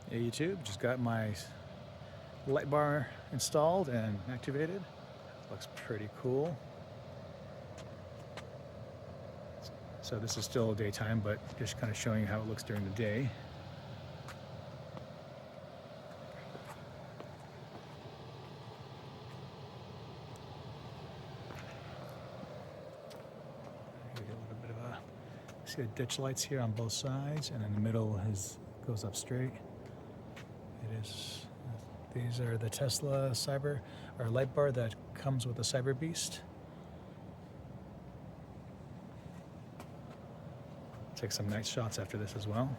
Hey YouTube, just got my light bar installed and activated. Looks pretty cool. So this is still daytime, but just kind of showing you how it looks during the day. A little bit of a, see the ditch lights here on both sides, and in the middle goes up straight. It is. These are the Tesla light bar that comes with the Cyberbeast. Take some nice shots after this as well.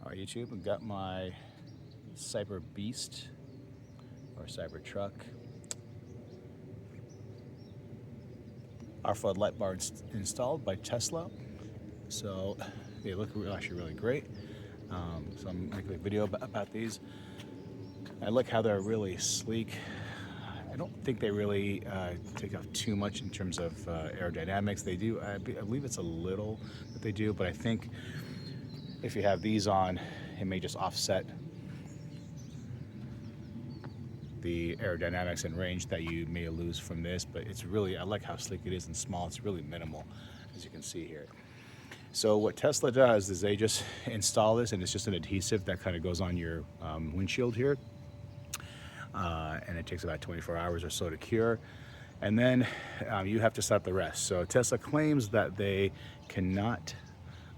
All right, YouTube, I've got my Cyberbeast or Cybertruck R-Flood light bar installed by Tesla. So they look actually really great. So I'm making a video about these. I like how they're really sleek. I don't think they really take off too much in terms of aerodynamics. They do, I believe it's a little that they do, but I think if you have these on, it may just offset the aerodynamics and range that you may lose from this. But it's really, I like how sleek it is and small. It's really minimal, as you can see here. So what Tesla does is they just install this, and it's just an adhesive that kind of goes on your windshield here. And it takes about 24 hours or so to cure. And then you have to set up the rest. So Tesla claims that they cannot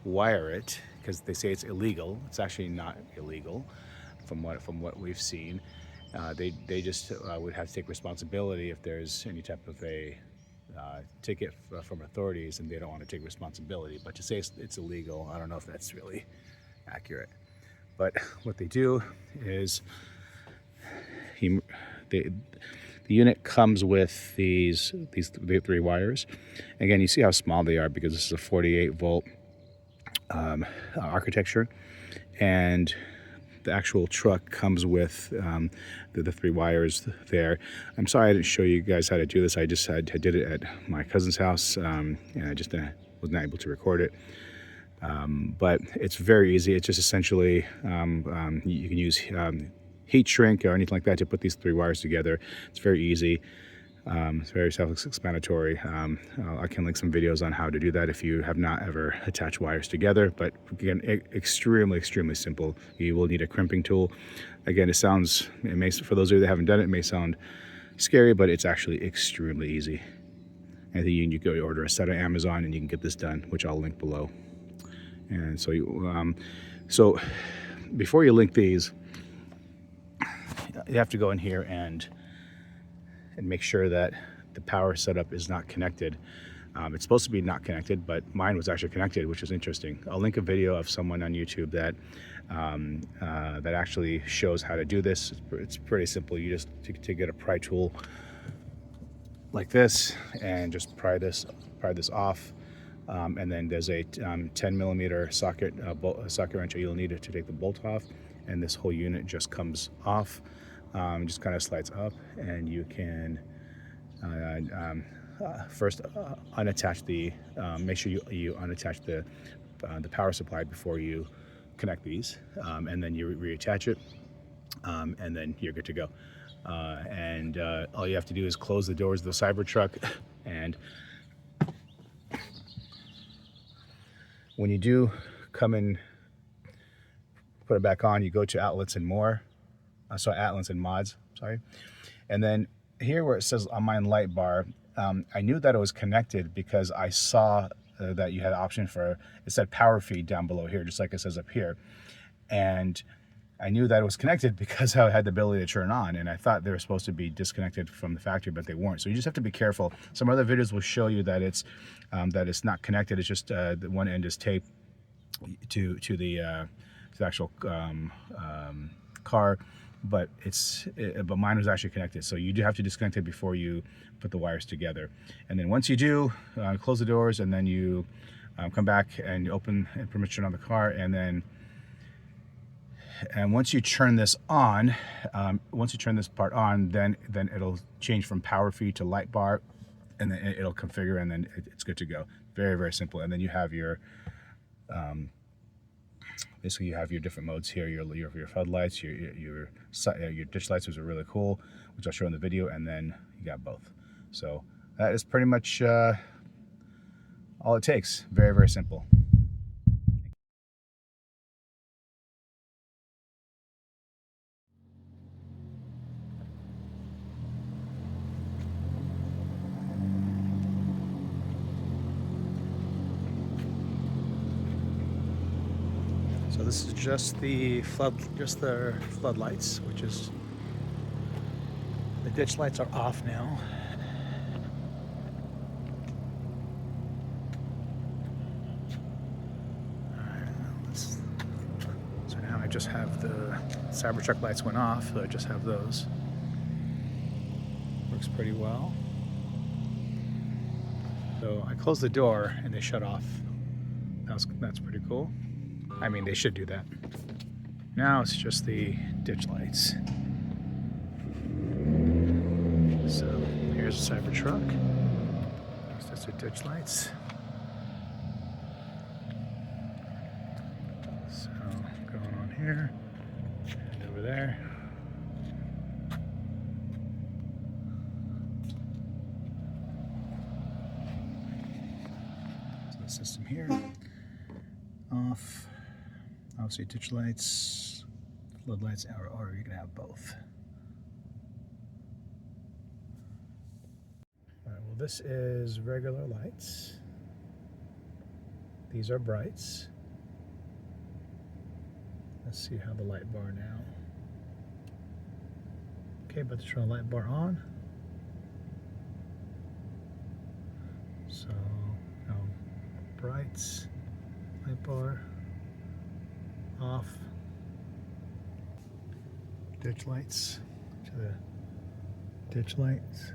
wire it because they say it's illegal. It's actually not illegal from what we've seen. They just would have to take responsibility if there's any type of a ticket from authorities, and they don't want to take responsibility. But to say it's illegal, I don't know if that's really accurate. But what they do is the unit comes with these three wires. Again, you see how small they are because this is a 48 volt architecture, and the actual truck comes with the three wires there. I'm sorry I didn't show you guys how to do this. I did it at my cousin's house, and I just was not able to record it. But it's very easy. It's just essentially you can use heat shrink or anything like that to put these three wires together. It's very easy. It's very self-explanatory. I can link some videos on how to do that if you have not ever attached wires together. But again, extremely simple. You will need a crimping tool. Again, for those of you that haven't done it, it may sound scary, but it's actually extremely easy. And then you go order a set on Amazon, and you can get this done, which I'll link below. And so so before you link these, you have to go in here and make sure that the power setup is not connected. It's supposed to be not connected, but mine was actually connected, which is interesting. I'll link a video of someone on YouTube that that actually shows how to do this. It's pretty simple. You just to get a pry tool like this and just pry this off. And then there's a 10 millimeter socket wrench you'll need to take the bolt off, and this whole unit just comes off. Just kind of slides up, and you can first unattach make sure you unattach the power supply before you connect these, and then you reattach it, and then you're good to go. And all you have to do is close the doors of the Cybertruck, and when you do come in, put it back on, you go to outlets and more. Outlets and mods, sorry. And then here where it says on my light bar, I knew that it was connected because I saw that you had an option for, it said power feed down below here, just like it says up here. And I knew that it was connected because I had the ability to turn on, and I thought they were supposed to be disconnected from the factory, but they weren't. So you just have to be careful. Some other videos will show you that it's not connected. It's just the one end is taped to the actual car. But mine was actually connected, so you do have to disconnect it before you put the wires together. And then once you do, close the doors, and then you come back and open and permission on the car, and then And once you turn this on, once you turn this part on, then it'll change from power feed to light bar, and then it'll configure, and then it's good to go. Very, very simple. And then you have your basically you have your different modes here. Your floodlights, your ditch lights, which are really cool, which I'll show in the video, and then you got both. So that is pretty much all it takes. Very, very simple. So this is just the floodlights, which is the ditch lights are off now. So now I just have the Cybertruck lights went off, so I just have those. Works pretty well. So I closed the door and they shut off. That's pretty cool. I mean, they should do that. Now it's just the ditch lights. So here's a Cybertruck. That's the ditch lights. So going on here and over there. So the system here off. Obviously ditch lights, floodlights, or you can have both. All right, well, this is regular lights. These are brights. Let's see how the light bar now. Okay, about to turn the light bar on. So now brights, light bar. Off. Ditch lights to the ditch lights.